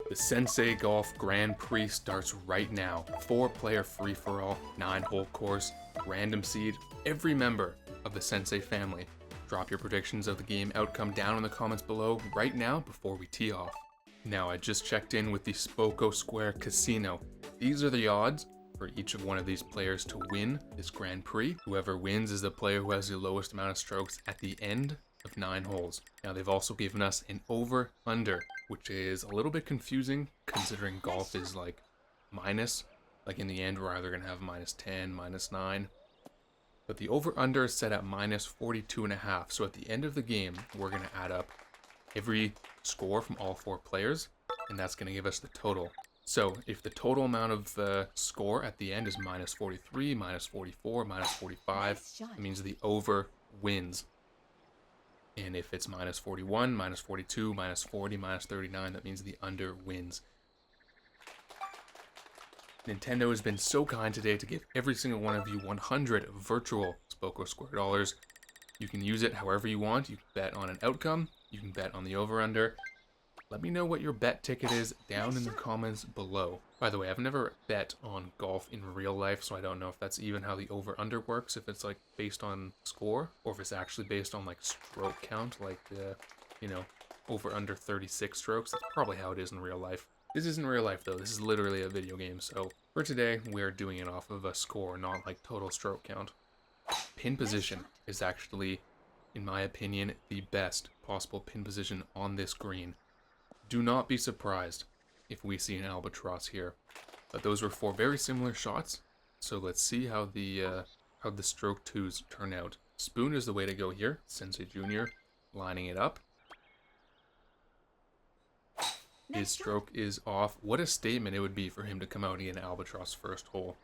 The Sensei Golf Grand Prix starts right now. 4-player free-for-all, 9-hole course, random seed, every member of the Sensei family. Drop your predictions of the game outcome down in the comments below right now before we tee off. Now, I just checked in with the Spoko Square Casino. These are the odds for each of one of these players to win this Grand Prix. Whoever wins is the player who has the lowest amount of strokes at the end of 9 holes. Now, they've also given us an over-under, which is a little bit confusing considering golf is like minus. Like in the end, we're either going to have -10, -9. But the over-under is set at -42.5. So at the end of the game, we're going to add up every score from all 4 players, and that's going to give us the total. So if the total amount of score at the end is -43, -44, -45, it means the over wins. And if it's -41, -42, -40, -39, that means the under wins. Nintendo has been so kind today to give every single one of you 100 virtual Spoko Square dollars. You can use it however you want. You can bet on an outcome. You can bet on the over-under. Let me know what your bet ticket is down in the comments below. By the way, I've never bet on golf in real life, so I don't know if that's even how the over-under works, if it's like based on score, or if it's actually based on like stroke count, like over-under 36 strokes. That's probably how it is in real life. This isn't real life though, this is literally a video game, so for today, we're doing it off of a score, not like total stroke count. Pin position is actually, in my opinion, the best possible pin position on this green. Do not be surprised if we see an albatross here. But those were 4 very similar shots, so let's see how the stroke 2s turn out. Spoon is the way to go here. Sensei Jr. lining it up. His stroke is off. What a statement it would be for him to come out and get an albatross first hole.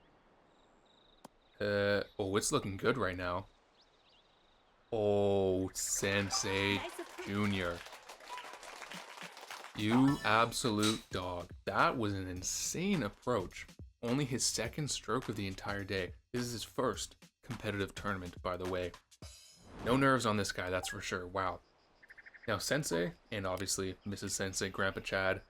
Oh, it's looking good right now. Oh, Sensei Jr. You absolute dog. That was an insane approach. Only his 2nd stroke of the entire day. This is his first competitive tournament, by the way. No nerves on this guy, that's for sure. Wow. Now, Sensei, and obviously Mrs. Sensei, Grandpa Chad,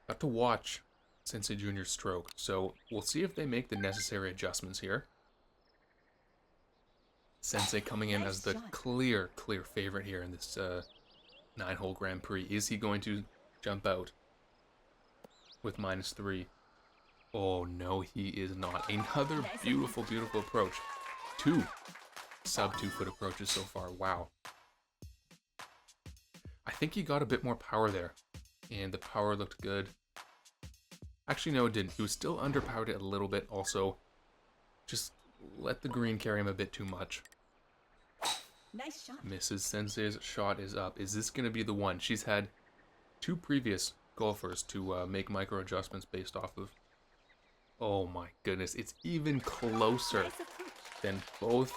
got to watch Sensei Jr.'s stroke. So we'll see if they make the necessary adjustments here. Sensei coming in as the clear favorite here in this 9-hole Grand Prix. Is he going to jump out with -3? Oh no, he is not. Another beautiful approach. 2 sub 2-foot approaches so far. Wow. I think he got a bit more power there, and the power looked good. Actually, no, it didn't. He was still underpowered it a little bit. Also, just let the green carry him a bit too much. Nice shot. Mrs. Sensei's shot is up. Is this going to be the one? She's had 2 previous golfers to make micro adjustments based off of. Oh my goodness, it's even closer than both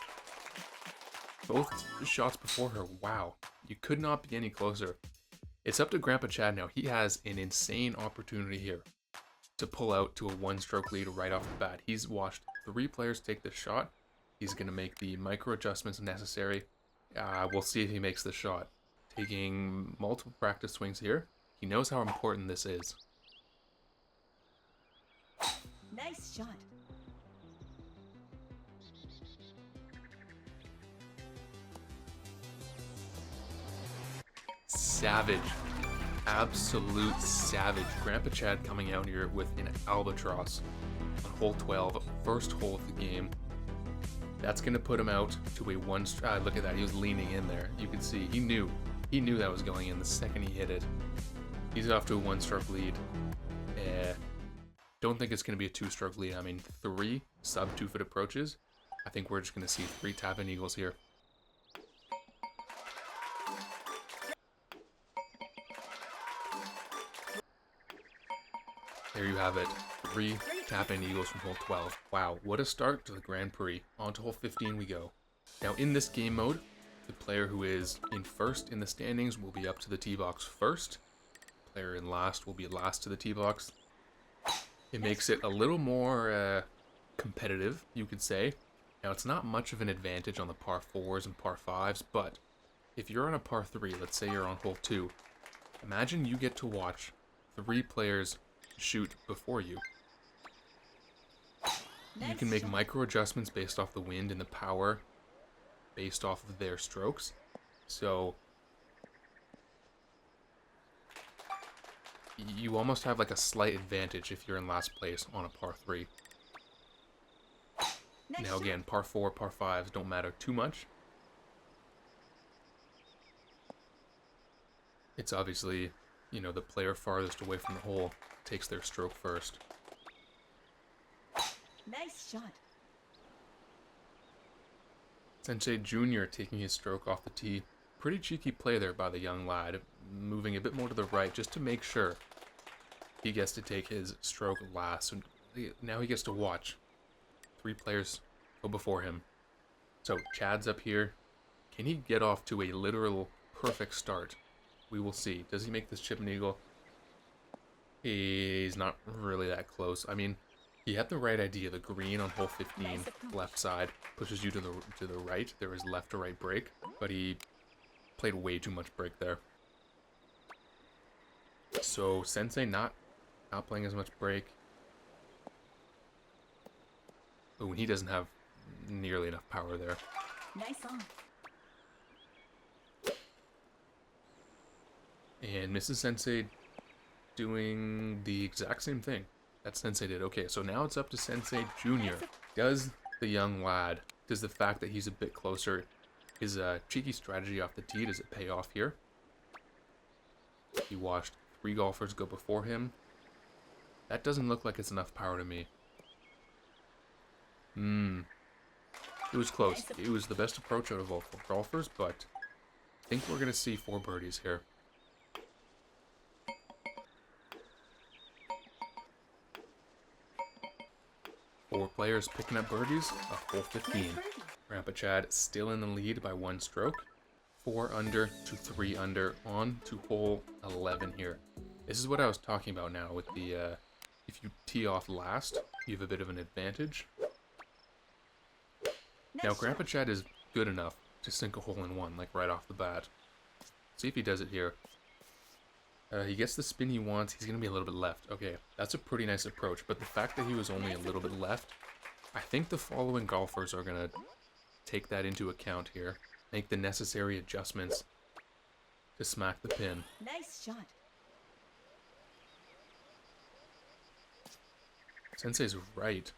shots before her. Wow, you could not be any closer. It's up to Grandpa Chad now. He has an insane opportunity here to pull out to a 1-stroke lead right off the bat. He's watched 3 players take this shot. He's going to make the micro adjustments necessary. We'll see if he makes the shot. Taking multiple practice swings here. He knows how important this is. Nice shot. Savage. Absolute savage. Grandpa Chad coming out here with an albatross on hole 12, first hole of the game. That's going to put him out to a 1 stroke. Look at that, he was leaning in there. You can see, he knew that was going in the second he hit it. He's off to a 1-stroke lead. Don't think it's going to be a 2-stroke lead. I mean, 3 sub 2-foot approaches. I think we're just going to see 3 tap-in eagles here. There you have it. 3 tap-in eagles from hole 12. Wow, what a start to the Grand Prix. On to hole 15 we go. Now in this game mode, the player who is in first in the standings will be up to the tee box first. Player in last will be last to the tee box. It makes it a little more competitive, you could say. Now it's not much of an advantage on the par 4s and par 5s, but if you're on a par 3, let's say you're on hole 2, imagine you get to watch 3 players shoot before you. You Nice can make shot. micro adjustments based off the wind and the power based off of their strokes. So you almost have like a slight advantage if you're in last place on a par 3. Nice Now shot. again, par 4, par 5s don't matter too much. It's obviously, you know, the player farthest away from the hole takes their stroke first. Nice shot. Sensei Jr. taking his stroke off the tee. Pretty cheeky play there by the young lad, moving a bit more to the right just to make sure he gets to take his stroke last. So now he gets to watch 3 players go before him. So Chad's up here. Can he get off to a literal perfect start? We will see. Does he make this chip and eagle? He's not really that close. I mean, he had the right idea. The green on hole 15, left side, pushes you to the right. There is left to right break, but he played way too much break there. So Sensei not playing as much break. Oh, and he doesn't have nearly enough power there. Nice on. And Mrs. Sensei doing the exact same thing that Sensei did. Okay, so now it's up to Sensei Jr. Does the young lad, does the fact that he's a bit closer, his cheeky strategy off the tee, does it pay off here? He watched 3 golfers go before him. That doesn't look like it's enough power to me. It was close. It was the best approach out of all 4 golfers, but I think we're going to see 4 birdies here. Four players picking up birdies off hole 15. Grandpa Chad still in the lead by 1 stroke. 4 under to 3 under on to hole 11 here. This is what I was talking about now with the, if you tee off last, you have a bit of an advantage. Now, Grandpa Chad is good enough to sink a hole in 1, like right off the bat. See if he does it here. He gets the spin he wants. He's going to be a little bit left. Okay, that's a pretty nice approach. But the fact that he was only a little bit left, I think the following golfers are going to take that into account here. Make the necessary adjustments to smack the pin. Nice shot. Sensei's right.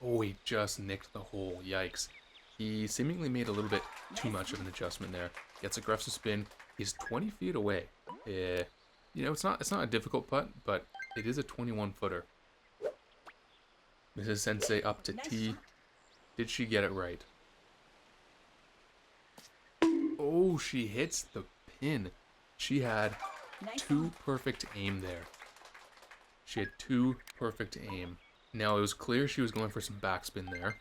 Oh, he just nicked the hole. Yikes. He seemingly made a little bit too much of an adjustment there. Gets aggressive spin. He's 20 feet away. You know, it's not a difficult putt, but it is a 21-footer. Mrs. Sensei up to tee. Did she get it right? Oh, she hits the pin. She had 2 perfect aim there. She had 2 perfect aim. Now, it was clear she was going for some backspin there.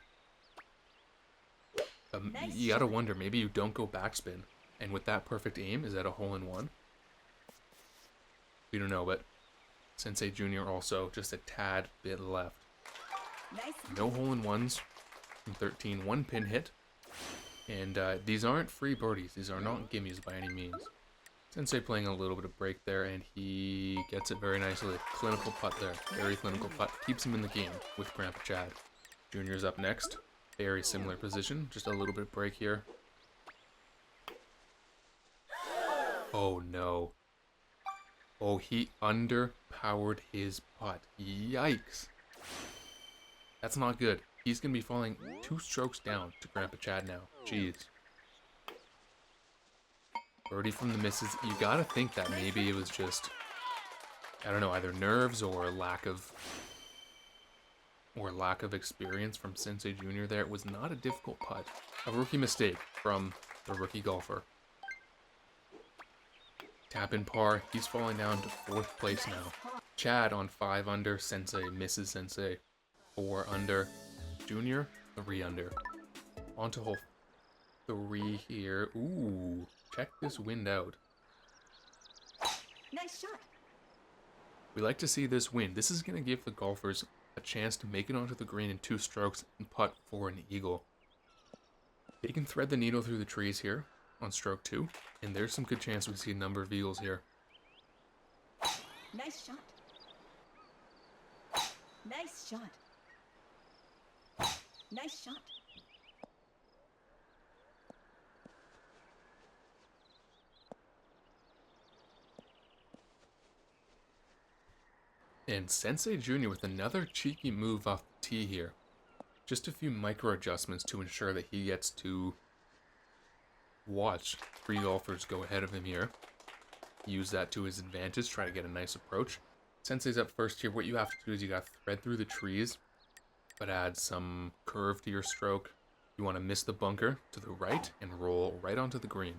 You gotta wonder, maybe you don't go backspin. And with that perfect aim, is that a hole-in-one? We don't know, but Sensei Jr. also just a tad bit left. No hole-in-ones from 13. 1 pin hit. And these aren't free birdies. These are not gimmies by any means. Sensei playing a little bit of break there, and he gets it very nicely. Clinical putt there. Very clinical putt. Keeps him in the game with Grandpa Chad. Junior's up next. Very similar position. Just a little bit of break here. Oh, no. Oh, he underpowered his putt. Yikes. That's not good. He's going to be falling 2 strokes down to Grandpa Chad now. Jeez. Birdie from the misses. You got to think that maybe it was just, I don't know, either nerves or lack of experience from Sensei Jr. there. It was not a difficult putt. A rookie mistake from the rookie golfer. Tap in par. He's falling down to 4th place now. Chad on 5 under. Sensei misses Sensei. 4 under. Junior, 3 under. On to hole 3 here. Ooh, check this wind out. Nice shot. We like to see this wind. This is going to give the golfers a chance to make it onto the green in 2 strokes and putt for an eagle. They can thread the needle through the trees here on stroke 2, and there's some good chance we see a number of eagles here. Nice shot. Nice shot. Nice shot. And Sensei Jr. with another cheeky move off the tee here. Just a few micro adjustments to ensure that he gets to watch 3 golfers go ahead of him here. Use that to his advantage, try to get a nice approach. Sensei's up first here. What you have to do is you got to thread through the trees, but add some curve to your stroke. You want to miss the bunker to the right and roll right onto the green.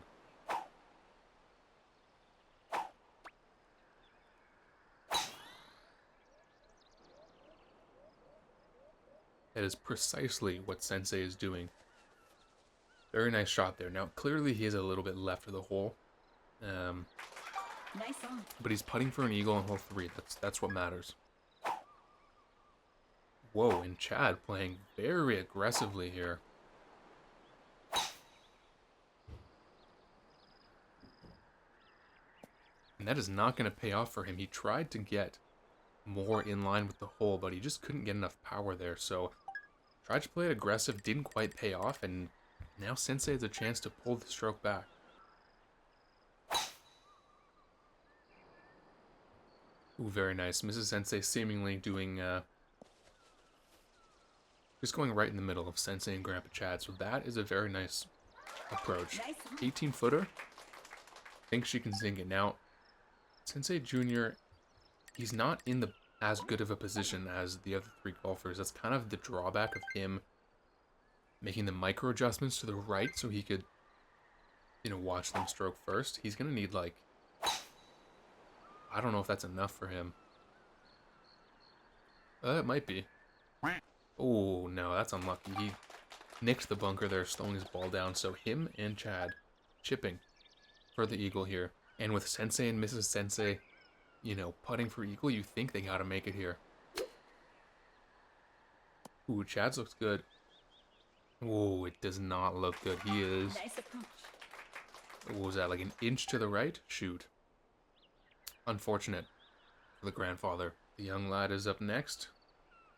That is precisely what Sensei is doing. Very nice shot there. Now, clearly he is a little bit left of the hole. Nice on. But he's putting for an eagle on hole 3. That's what matters. Whoa, and Chad playing very aggressively here. And that is not going to pay off for him. He tried to get more in line with the hole, but he just couldn't get enough power there. So, tried to play it aggressive, didn't quite pay off, and now Sensei has a chance to pull the stroke back. Ooh, very nice. Mrs. Sensei seemingly doing, just going right in the middle of Sensei and Grandpa Chad. So that is a very nice approach. 18-footer. Think she can sink it. Now, Sensei Jr., he's not in the as good of a position as the other 3 golfers. That's kind of the drawback of him making the micro adjustments to the right so he could, watch them stroke first. He's going to need, like, I don't know if that's enough for him. It might be. Oh, no, that's unlucky. He nicked the bunker there, slowing his ball down. So him and Chad chipping for the eagle here. And with Sensei and Mrs. Sensei, putting for eagle, you think they gotta make it here. Ooh, Chad's looks good. Oh, it does not look good. He is... Nice approach. What was that, like an inch to the right? Shoot. Unfortunate for the grandfather. The young lad is up next.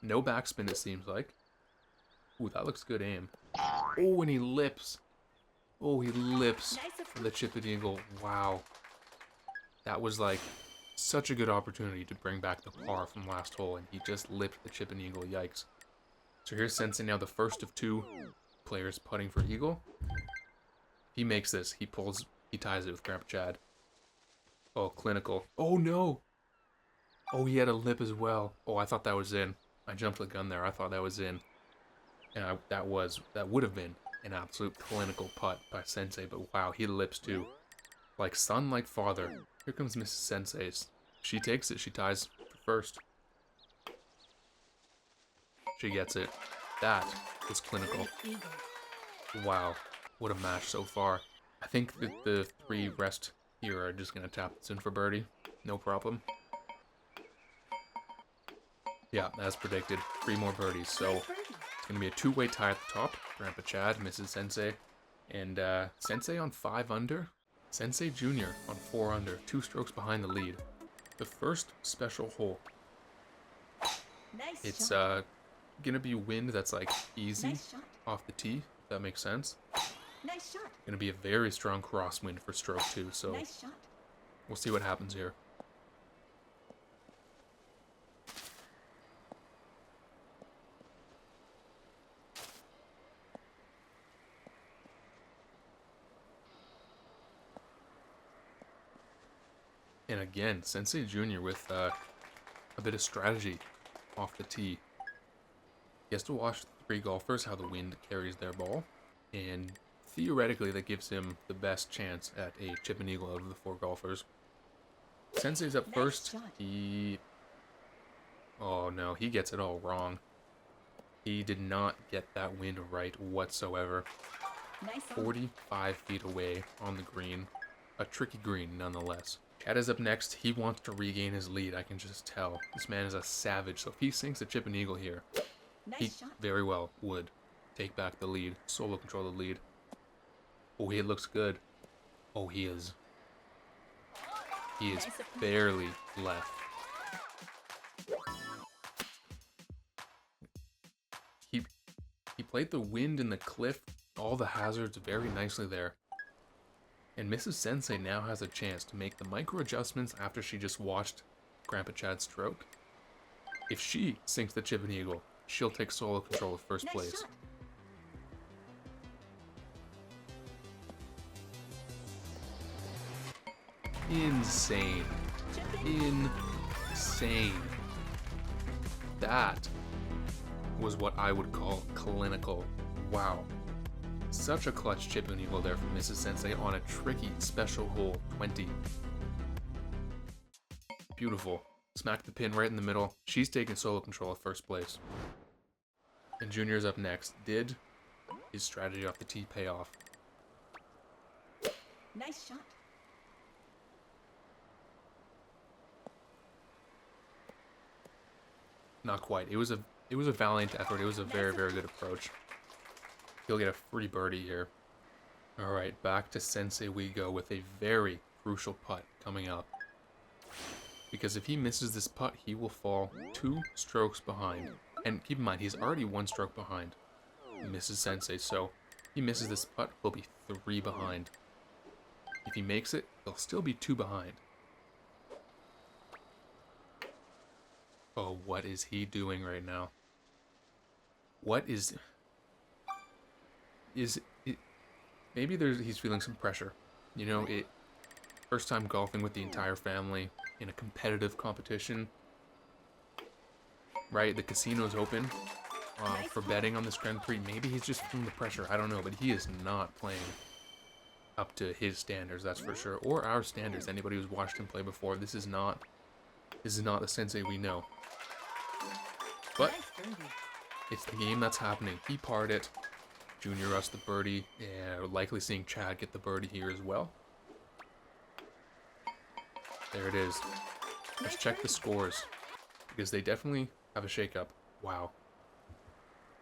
No backspin, it seems like. Ooh, that looks good aim. Oh, and he lips. Oh, he lips for the chipped eagle. Wow. That was like such a good opportunity to bring back the par from last hole, and he just lipped the chip and eagle. Yikes. So here's Sensei now, the first of 2 players putting for eagle. He makes this. He ties it with Grandpa Chad. Oh, clinical. Oh, no. Oh, he had a lip as well. Oh, I thought that was in. I jumped the gun there. I thought that was in. And that would have been an absolute clinical putt by Sensei, but wow, he lips too. Like son, like father. Here comes Mrs. Sensei's. She takes it. She ties for first. She gets it. That was clinical. Wow, what a match so far. I think that the 3 rest here are just going to tap this in for birdie. No problem. Yeah, as predicted, 3 more birdies. So it's going to be a 2-way tie at the top. Grandpa Chad, Mrs. Sensei, and Sensei on 5 under. Sensei Jr. on 4 under, 2 strokes behind the lead. The first special hole. It's gonna be wind that's like easy off the tee, if that makes sense. Nice shot. Gonna be a very strong crosswind for stroke 2, so Nice shot. we'll see what happens here. And again, Sensei Jr. with a bit of strategy off the tee. He has to watch the 3 golfers, how the wind carries their ball. And theoretically, that gives him the best chance at a chip and eagle out of the 4 golfers. Sensei's up first. Oh no, he gets it all wrong. He did not get that wind right whatsoever. 45 feet away on the green. A tricky green, nonetheless. Chad is up next. He wants to regain his lead, I can just tell. This man is a savage, so if he sinks a chip and eagle here, he very well would take back the lead, solo control the lead. Oh, he looks good. Oh, he is barely left. He played the wind and the cliff, all the hazards very nicely there. And Mrs. Sensei now has a chance to make the micro adjustments after she just watched Grandpa Chad stroke. If she sinks the chip and eagle, she'll take solo control of first place. Shot. Insane. Insane. That was what I would call clinical. Wow. Such a clutch chip and eagle there from Mrs. Sensei on a tricky special hole 20. Beautiful. Smack the pin right in the middle. She's taking solo control of first place. And Junior's up next. Did his strategy off the tee pay off? Nice shot. Not quite. It was a valiant effort. It was a very, very good approach. He'll get a free birdie here. Alright, back to Sensei we go with a very crucial putt coming up. Because if he misses this putt, he will fall 2 strokes behind. And keep in mind, he's already 1 stroke behind Mrs. Sensei, so if he misses this putt, he'll be 3 behind. If he makes it, he'll still be 2 behind. Oh, what is he doing right now? What is it? Maybe he's feeling some pressure. You know, first time golfing with the entire family in a competitive competition. Right, the casino's open for betting on this Grand Prix. Maybe he's just feeling the pressure. I don't know, but he is not playing up to his standards, that's for sure, or our standards. Anybody who's watched him play before, this is not the Sensei we know. But it's the game that's happening. He parred it. Junior rushed the birdie, and likely seeing Chad get the birdie here as well. There it is. Let's check the scores, because they definitely have a shakeup. Wow.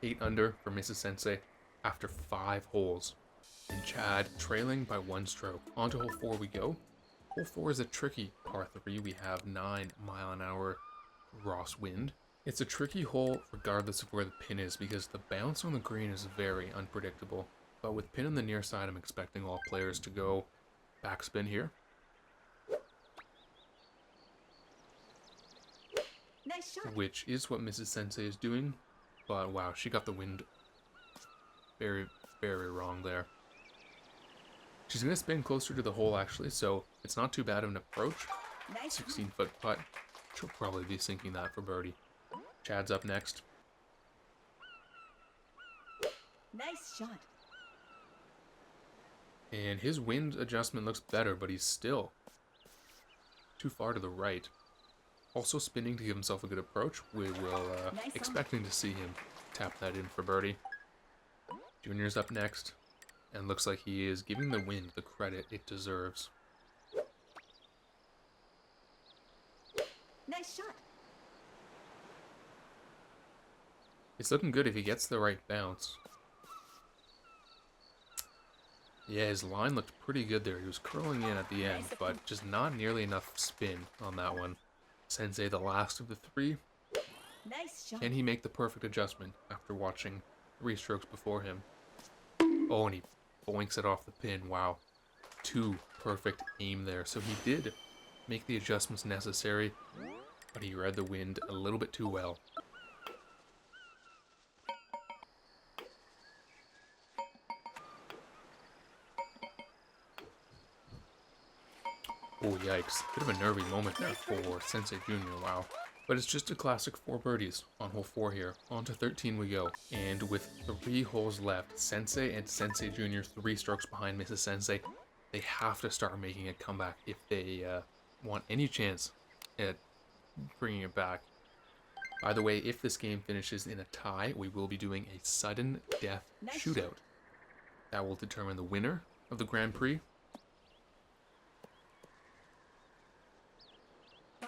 8 under for Mrs. Sensei after 5 holes. And Chad trailing by 1 stroke. On to hole 4 we go. Hole 4 is a tricky par 3. We have 9-mile-an-hour crosswind. It's a tricky hole regardless of where the pin is because the bounce on the green is very unpredictable. But with pin on the near side, I'm expecting all players to go backspin here. Nice shot. Which is what Mrs. Sensei is doing. But wow, she got the wind very, very wrong there. She's going to spin closer to the hole actually, so it's not too bad of an approach. Nice 16-foot putt. She'll probably be sinking that for birdie. Chad's up next. Nice shot. And his wind adjustment looks better, but he's still too far to the right. Also spinning to give himself a good approach. We will expecting to see him tap that in for birdie. Junior's up next. And looks like he is giving the wind the credit it deserves. Nice shot. It's looking good if he gets the right bounce. Yeah, his line looked pretty good there. He was curling in at the end, but just not nearly enough spin on that one. Sensei, the last of the 3. Nice shot. Can he make the perfect adjustment after watching 3 strokes before him? Oh, and he boinks it off the pin. Wow. 2 perfect aim there. So he did make the adjustments necessary, but he read the wind a little bit too well. Oh, yikes. Bit of a nervy moment there for Sensei Jr., wow. But it's just a classic 4 birdies on hole 4 here. On to 13 we go. And with 3 holes left, Sensei and Sensei Jr. 3 strokes behind Mrs. Sensei. They have to start making a comeback if they want any chance at bringing it back. By the way, if this game finishes in a tie, we will be doing a sudden death shootout. That will determine the winner of the Grand Prix.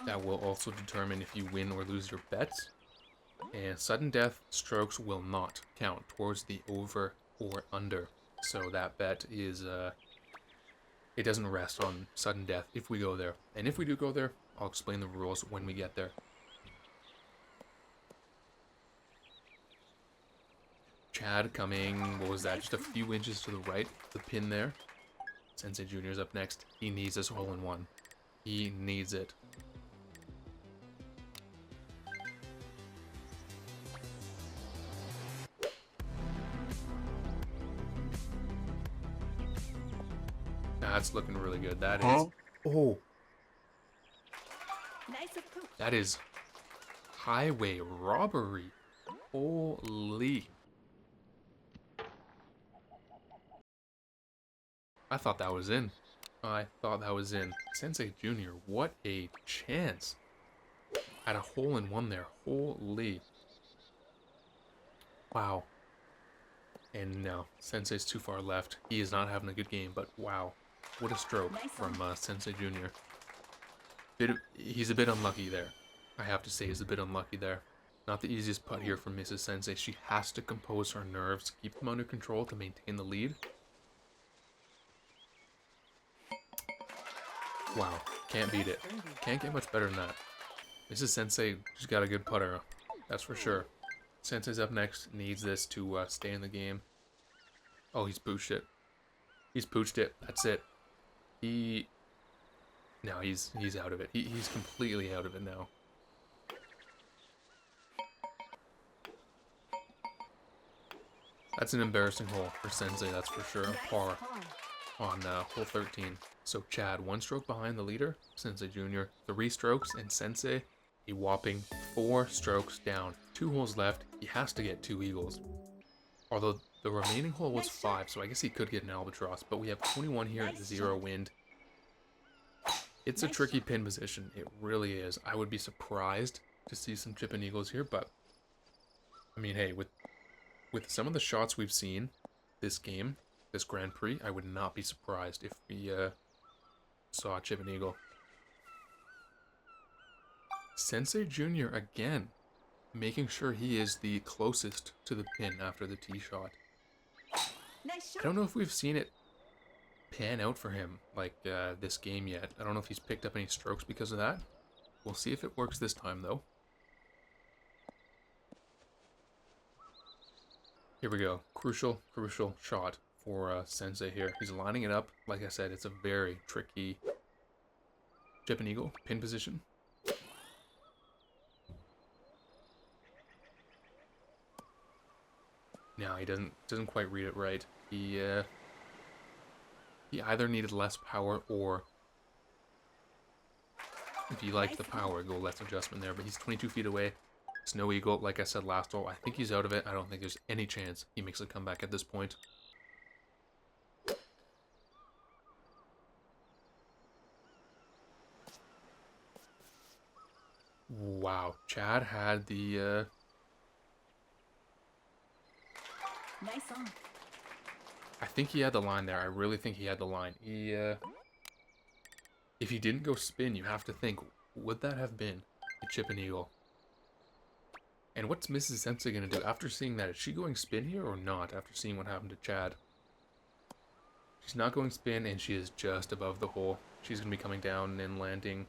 That will also determine if you win or lose your bets. And sudden death strokes will not count towards the over or under. So that bet is, it doesn't rest on sudden death if we go there. And if we do go there, I'll explain the rules when we get there. Chad coming, what was that, just a few inches to the right, the pin there. Sensei Jr.'s up next. He needs this hole-in-one. He needs it. That's looking really good. That is... Oh! Nice approach. That is highway robbery. Holy. I thought that was in. I thought that was in. Sensei Jr., what a chance. At a hole-in-one there. Holy. Wow. And no, Sensei's too far left. He is not having a good game, but wow. What a stroke from Sensei Jr. He's a bit unlucky there. I have to say he's a bit unlucky there. Not the easiest putt here from Mrs. Sensei. She has to compose her nerves, keep them under control to maintain the lead. Wow, can't beat it. Can't get much better than that. Mrs. Sensei, she's got a good putter, that's for sure. Sensei's up next, needs this to stay in the game. Oh, he's pooched it. He's pooched it, that's it. No, he's out of it. He's completely out of it now. That's an embarrassing hole for Sensei, that's for sure. Par on hole 13. So Chad, 1 stroke behind the leader, Sensei Jr. 3 strokes, and Sensei, a whopping 4 strokes down. 2 holes left. He has to get 2 eagles. Although the remaining hole was 5, so I guess he could get an albatross. But we have 21 here at 0 wind. It's a tricky pin position. It really is. I would be surprised to see some chip and eagles here, but I mean, hey, with some of the shots we've seen this game, this Grand Prix, I would not be surprised if we saw a chip and eagle. Sensei Jr. again, making sure he is the closest to the pin after the tee shot. Nice I shot. don't know if we've seen it pan out for him like this game yet. I don't know if he's picked up any strokes because of that. We'll see if it works this time though. Here we go. Crucial shot for Sensei here. He's lining it up. Like I said, it's a very tricky chip and eagle pin position. No, he doesn't quite read it right. He either needed less power, or if he liked the power, go less adjustment there. But he's 22 feet away. It's no eagle. Like I said last hole, I think he's out of it. I don't think there's any chance he makes a comeback at this point. Wow, Chad had the Nice on. I think he had the line there. I really think he had the line. He, if he didn't go spin, you have to think, would that have been a chip and eagle? And what's Mrs. Sensei going to do after seeing that? Is she going spin here or not after seeing what happened to Chad? She's not going spin, and she is just above the hole. She's going to be coming down and landing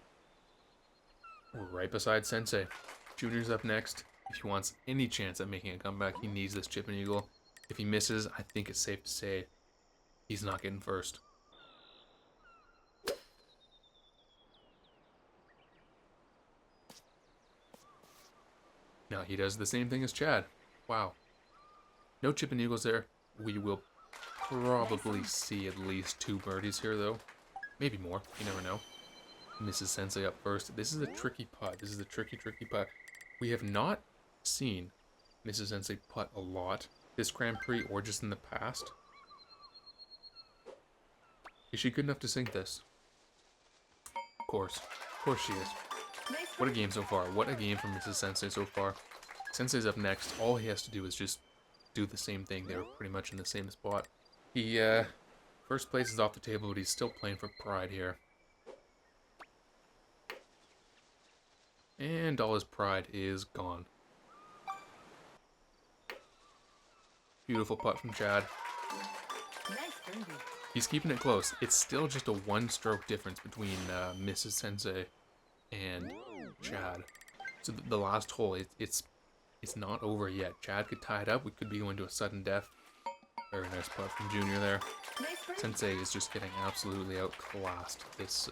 right beside Sensei. Junior's up next. If he wants any chance at making a comeback, he needs this chip and eagle. If he misses, I think it's safe to say he's not getting first. Now he does the same thing as Chad. Wow. No chip and eagles there. We will probably see at least 2 birdies here, though. Maybe more. You never know. Mrs. Sensei up first. This is a tricky putt. This is a tricky putt. We have not seen Mrs. Sensei putt a lot this Grand Prix or just in the past. Is she good enough to sink this? Of course she is. Nice What a game so far. What a game from Mrs. Sensei so far. Sensei's up next. All he has to do is just do the same thing. They were pretty much in the same spot. He, first place is off the table, but he's still playing for pride here. And all his pride is gone. Beautiful putt from Chad. Nice birdie. He's keeping it close. It's still just a 1-stroke difference between Mrs. Sensei and Chad. So the last hole, it's It's not over yet. Chad could tie it up. We could be going to a sudden death. Very nice putt from Junior there. Nice birdie. Sensei is just getting absolutely outclassed this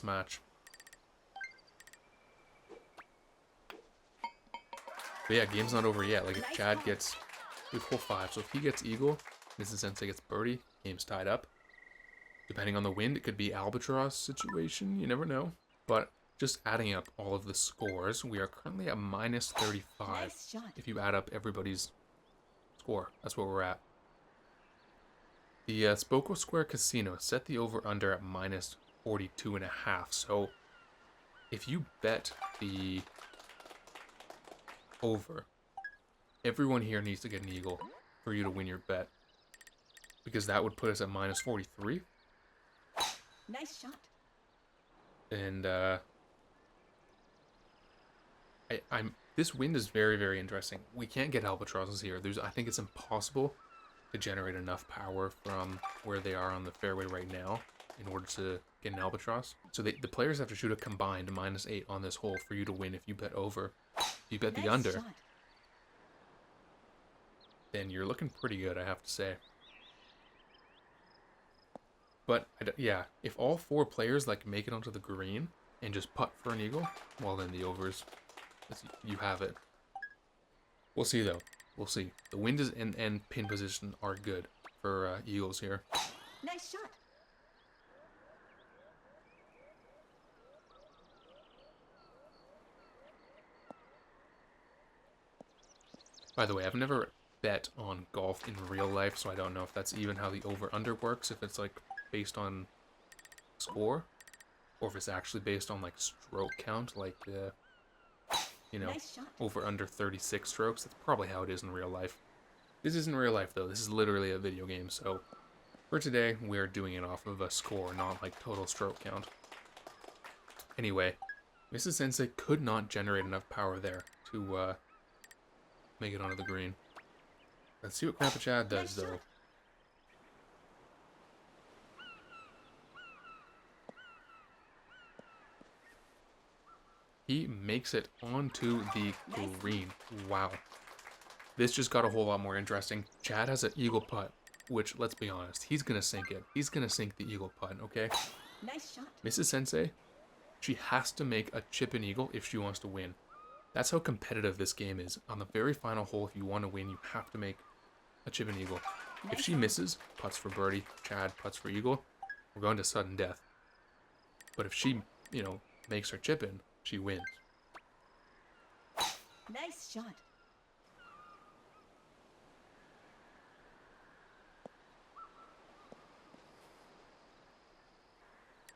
match. But yeah, game's not over yet. Like if Chad gets with hole 5, so if he gets eagle, Mrs. Sensei gets birdie, game's tied up. Depending on the wind, it could be albatross situation. You never know. But just adding up all of the scores, we are currently at minus 35. Nice shot. If you add up everybody's score, that's where we're at. The Spoko Square Casino set the over-under at minus 42.5. So if you bet the over, everyone here needs to get an eagle for you to win your bet. Because that would put us at minus 43. Nice shot. And this wind is very, very interesting. We can't get albatrosses here. I think it's impossible to generate enough power from where they are on the fairway right now in order to get an albatross. So the players have to shoot a combined -8 on this hole for you to win if you bet over. If you bet the under, Shot. then you're looking pretty good, I have to say. But yeah, if all 4 players like make it onto the green and just putt for an eagle, well then the overs, you have it. We'll see though. We'll see. The wind is and pin position are good for eagles here. Nice shot. By the way, I've never bet on golf in real life, so I don't know if that's even how the over-under works, if it's like based on score, or if it's actually based on like stroke count, like you know, Nice shot. over under 36 strokes. That's probably how it is in real life. This isn't real life though. This is literally a video game, so for today we're doing it off of a score, not like total stroke count. Anyway, Mrs. Sensei could not generate enough power there to make it onto the green. Let's see what Grandpa Chad does though. He makes it onto the green. Wow. This just got a whole lot more interesting. Chad has an eagle putt, which, let's be honest, he's going to sink it. He's going to sink the eagle putt, okay? Nice shot. Mrs. Sensei, she has to make a chip and eagle if she wants to win. That's how competitive this game is. On the very final hole, if you want to win, you have to make a chip and eagle. If she misses, putts for birdie, Chad putts for eagle, we're going to sudden death. But if she, you know, makes her chip in, she wins. Nice shot.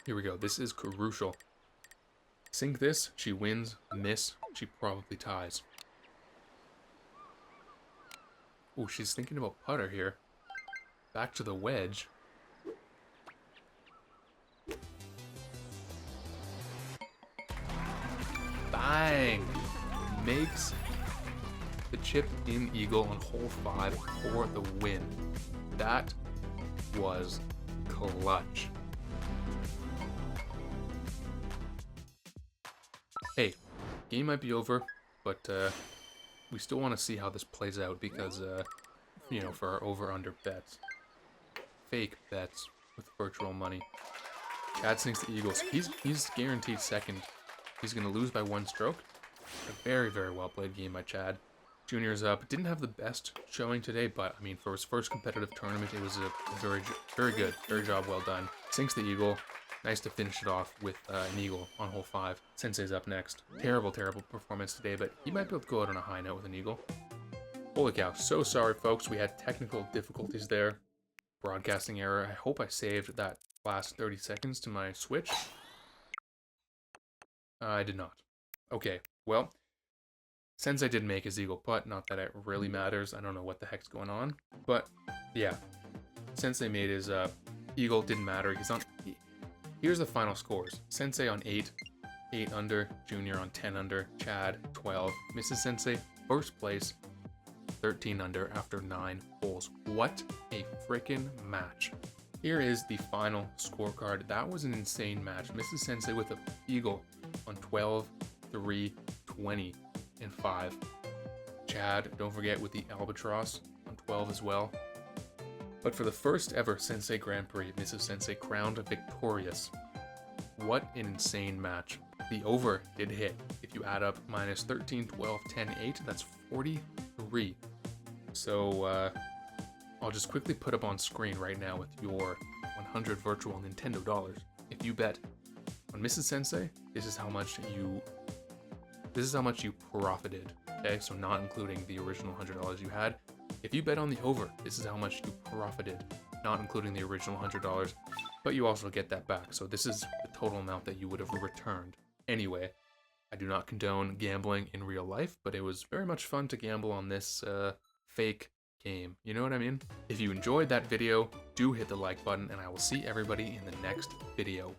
Here we go. This is crucial. Sink this, she wins. Miss, she probably ties. Oh, she's thinking about putter here. Back to the wedge. Bang! Makes the chip in eagle on hole 5 for the win. That was clutch. Hey, game might be over, but we still want to see how this plays out because, you know, for our over-under bets. Fake bets with virtual money. Chad sinks the eagles. He's guaranteed second. He's going to lose by 1 stroke. A very, very well played game by Chad. Junior's up. Didn't have the best showing today, but, I mean, for his first competitive tournament, it was a very, very good. Very job well done. Sinks the eagle. Nice to finish it off with an eagle on hole 5. Sensei's up next. Terrible, terrible performance today, but he might be able to go out on a high note with an eagle. Holy cow. So sorry, folks. We had technical difficulties there. Broadcasting error. I hope I saved that last 30 seconds to my Switch. I did not. Okay, well, Sensei did make his eagle putt. Not that it really matters. I don't know what the heck's going on. But, yeah. Sensei made his eagle. Didn't matter. He's on... Here's the final scores. Sensei on 8, 8 under, Junior on 10 under, Chad 12, Mrs. Sensei first place, 13 under after 9 holes. What a freaking match. Here is the final scorecard. That was an insane match. Mrs. Sensei with an eagle on 12, 3, 20, and 5. Chad, don't forget, with the Albatross on 12 as well. But for the first ever Sensei Grand Prix, Mrs. Sensei crowned victorious. What an insane match. The over did hit. If you add up minus 13, 12, 10, 8, that's 43. So I'll just quickly put up on screen right now with your 100 virtual Nintendo dollars. If you bet on Mrs. Sensei, this is how much you profited. Okay, so not including the original $100 you had. If you bet on the over, this is how much you profited, not including the original $100, but you also get that back. So this is the total amount that you would have returned. Anyway, I do not condone gambling in real life, but it was very much fun to gamble on this fake game. You know what I mean? If you enjoyed that video, do hit the like button, and I will see everybody in the next video.